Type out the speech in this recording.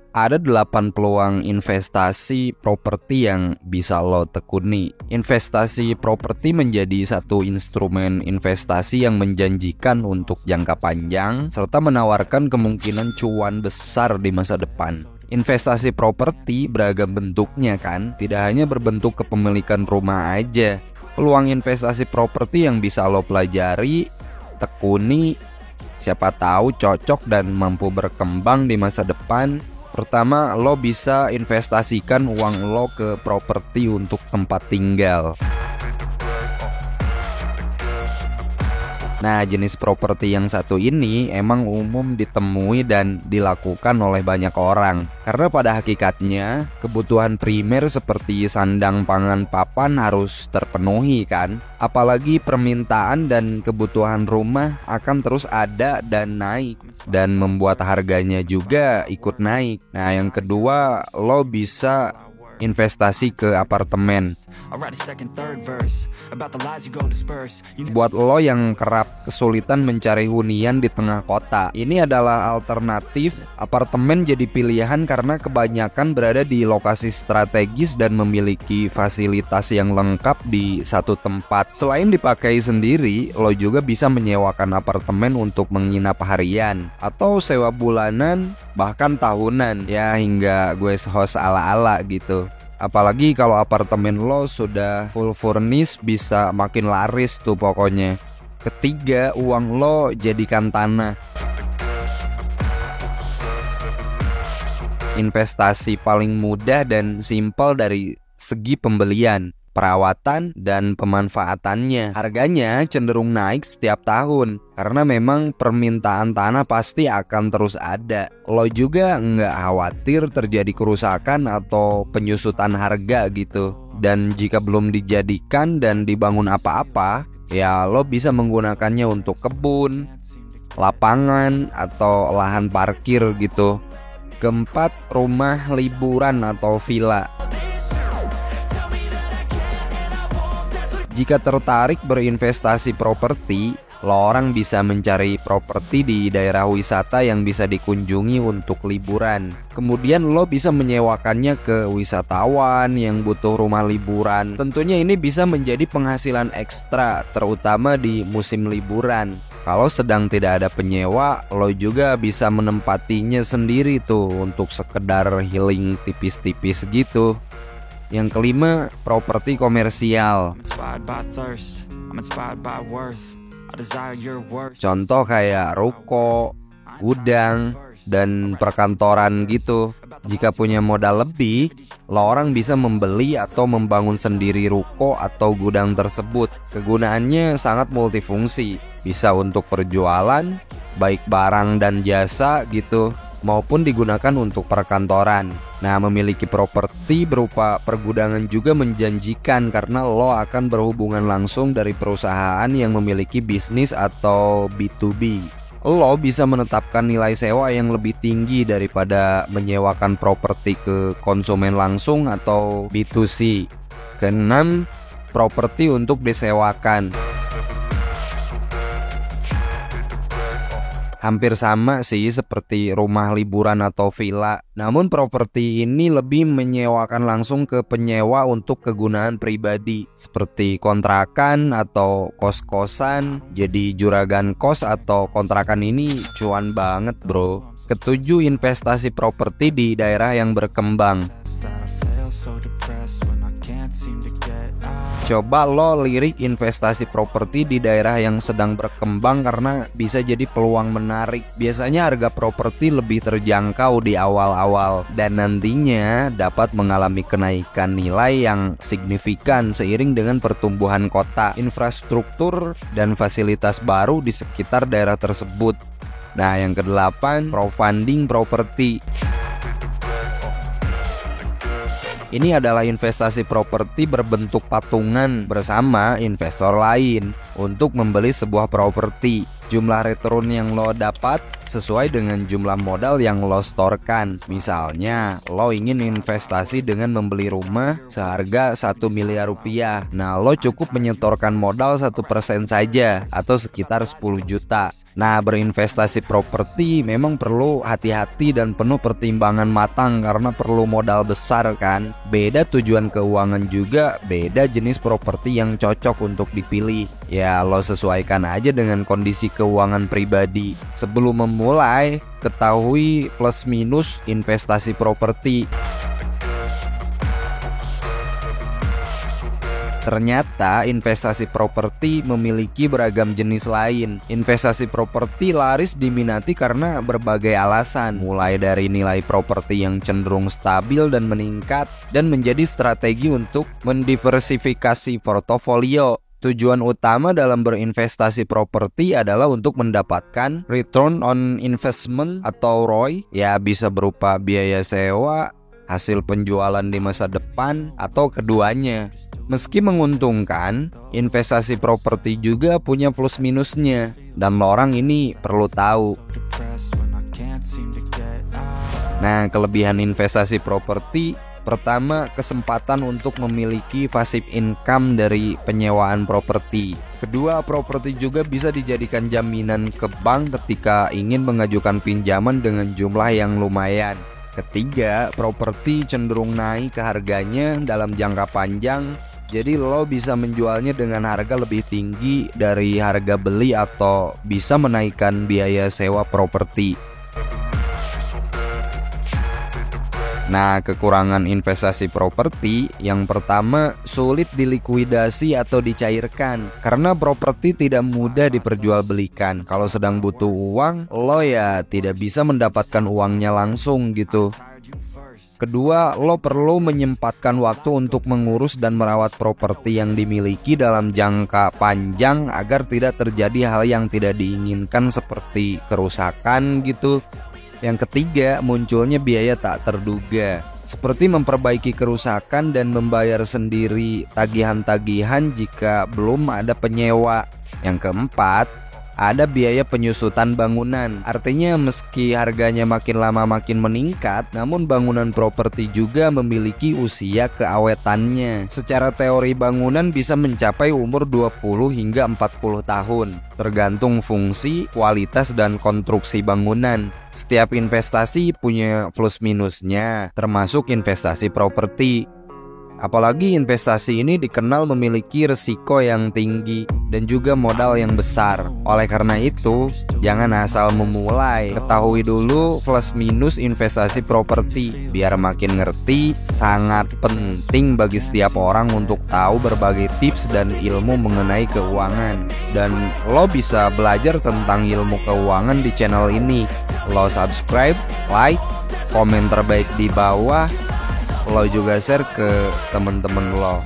Ada 8 peluang investasi properti yang bisa lo tekuni. Investasi properti menjadi satu instrumen investasi yang menjanjikan untuk jangka panjang serta menawarkan kemungkinan cuan besar di masa depan. Investasi properti beragam bentuknya kan, tidak hanya berbentuk kepemilikan rumah aja. Peluang investasi properti yang bisa lo pelajari, tekuni, siapa tahu cocok dan mampu berkembang di masa depan. Pertama, lo bisa investasikan uang lo ke properti untuk tempat tinggal. Nah, jenis properti yang satu ini emang umum ditemui dan dilakukan oleh banyak orang. Karena pada hakikatnya, kebutuhan primer seperti sandang, pangan, papan harus terpenuhi kan. Apalagi permintaan dan kebutuhan rumah akan terus ada dan naik. Dan membuat harganya juga ikut naik. Nah, yang kedua, lo bisa investasi ke apartemen. Buat lo yang kerap kesulitan mencari hunian di tengah kota, ini adalah alternatif. Apartemen jadi pilihan karena kebanyakan berada di lokasi strategis dan memiliki fasilitas yang lengkap di satu tempat. Selain dipakai sendiri, lo juga bisa menyewakan apartemen untuk menginap harian atau sewa bulanan, bahkan tahunan, ya hingga guest house ala-ala gitu. Apalagi kalau apartemen lo sudah full furnish, bisa makin laris tuh pokoknya. Ketiga, uang lo jadikan tanah. Investasi paling mudah dan simpel dari segi pembelian, perawatan, dan pemanfaatannya. Harganya cenderung naik setiap tahun karena memang permintaan tanah pasti akan terus ada. Lo juga nggak khawatir terjadi kerusakan atau penyusutan harga gitu. Dan jika belum dijadikan dan dibangun apa-apa, ya lo bisa menggunakannya untuk kebun, lapangan, atau lahan parkir gitu. Keempat, rumah liburan atau villa. Jika tertarik berinvestasi properti, lo orang bisa mencari properti di daerah wisata yang bisa dikunjungi untuk liburan. Kemudian lo bisa menyewakannya ke wisatawan yang butuh rumah liburan. Tentunya ini bisa menjadi penghasilan ekstra, terutama di musim liburan. Kalau sedang tidak ada penyewa, lo juga bisa menempatinya sendiri tuh untuk sekedar healing tipis-tipis gitu. Yang kelima, properti komersial. Contoh kayak ruko, gudang, dan perkantoran gitu. Jika punya modal lebih, lo orang bisa membeli atau membangun sendiri ruko atau gudang tersebut. Kegunaannya sangat multifungsi, bisa untuk perjualan, baik barang dan jasa gitu, maupun digunakan untuk perkantoran. Nah, memiliki properti berupa pergudangan juga menjanjikan karena lo akan berhubungan langsung dari perusahaan yang memiliki bisnis atau B2B. Lo bisa menetapkan nilai sewa yang lebih tinggi daripada menyewakan properti ke konsumen langsung atau B2C. Keenam, properti untuk disewakan. Hampir sama sih seperti rumah liburan atau villa. Namun properti ini lebih menyewakan langsung ke penyewa untuk kegunaan pribadi, seperti kontrakan atau kos-kosan. Jadi juragan kos atau kontrakan ini cuan banget bro. Ketujuh, investasi properti di daerah yang berkembang. Coba lo lirik investasi properti di daerah yang sedang berkembang karena bisa jadi peluang menarik. Biasanya harga properti lebih terjangkau di awal-awal dan nantinya dapat mengalami kenaikan nilai yang signifikan seiring dengan pertumbuhan kota, infrastruktur, dan fasilitas baru di sekitar daerah tersebut. Nah, yang kedelapan, crowdfunding properti. Ini adalah investasi properti berbentuk patungan bersama investor lain untuk membeli sebuah properti. jumlah return yang lo dapat sesuai dengan jumlah modal yang lo storekan. Misalnya, lo ingin investasi dengan membeli rumah seharga 1 miliar rupiah. Nah, lo cukup menyetorkan modal 1% saja atau sekitar 10 juta. Nah, berinvestasi properti memang perlu hati-hati dan penuh pertimbangan matang karena perlu modal besar kan. Beda tujuan keuangan juga, beda jenis properti yang cocok untuk dipilih. Ya, lo sesuaikan aja dengan kondisi keuangan pribadi. Sebelum memulai, ketahui plus minus investasi properti. Ternyata investasi properti memiliki beragam jenis lain. Investasi properti laris diminati karena berbagai alasan, mulai dari nilai properti yang cenderung stabil dan meningkat, dan menjadi strategi untuk mendiversifikasi portofolio. Tujuan utama dalam berinvestasi properti adalah untuk mendapatkan return on investment atau ROI, ya bisa berupa biaya sewa, hasil penjualan di masa depan, atau keduanya. Meski menguntungkan, investasi properti juga punya plus minusnya, dan orang ini perlu tahu. Nah, kelebihan investasi properti: pertama, kesempatan untuk memiliki passive income dari penyewaan properti. Kedua, properti juga bisa dijadikan jaminan ke bank ketika ingin mengajukan pinjaman dengan jumlah yang lumayan. Ketiga, properti cenderung naik ke harganya dalam jangka panjang, jadi lo bisa menjualnya dengan harga lebih tinggi dari harga beli atau bisa menaikkan biaya sewa properti. Nah, kekurangan investasi properti yang pertama, sulit dilikuidasi atau dicairkan karena properti tidak mudah diperjualbelikan. Kalau sedang butuh uang, lo ya tidak bisa mendapatkan uangnya langsung gitu. Kedua, lo perlu menyempatkan waktu untuk mengurus dan merawat properti yang dimiliki dalam jangka panjang agar tidak terjadi hal yang tidak diinginkan seperti kerusakan gitu. Yang ketiga, munculnya biaya tak terduga, seperti memperbaiki kerusakan dan membayar sendiri tagihan-tagihan jika belum ada penyewa. Yang keempat, ada biaya penyusutan bangunan. Artinya meski harganya makin lama makin meningkat, namun bangunan properti juga memiliki usia keawetannya. Secara teori bangunan bisa mencapai umur 20 hingga 40 tahun, tergantung fungsi, kualitas, dan konstruksi bangunan. Setiap investasi punya plus minusnya, termasuk investasi properti. Apalagi investasi ini dikenal memiliki risiko yang tinggi dan juga modal yang besar. Oleh karena itu, jangan asal memulai. Ketahui dulu plus minus investasi properti. Biar makin ngerti, sangat penting bagi setiap orang untuk tahu berbagai tips dan ilmu mengenai keuangan. Dan lo bisa belajar tentang ilmu keuangan di channel ini. Lo subscribe, like, komen terbaik di bawah. Lo juga share ke temen-temen lo.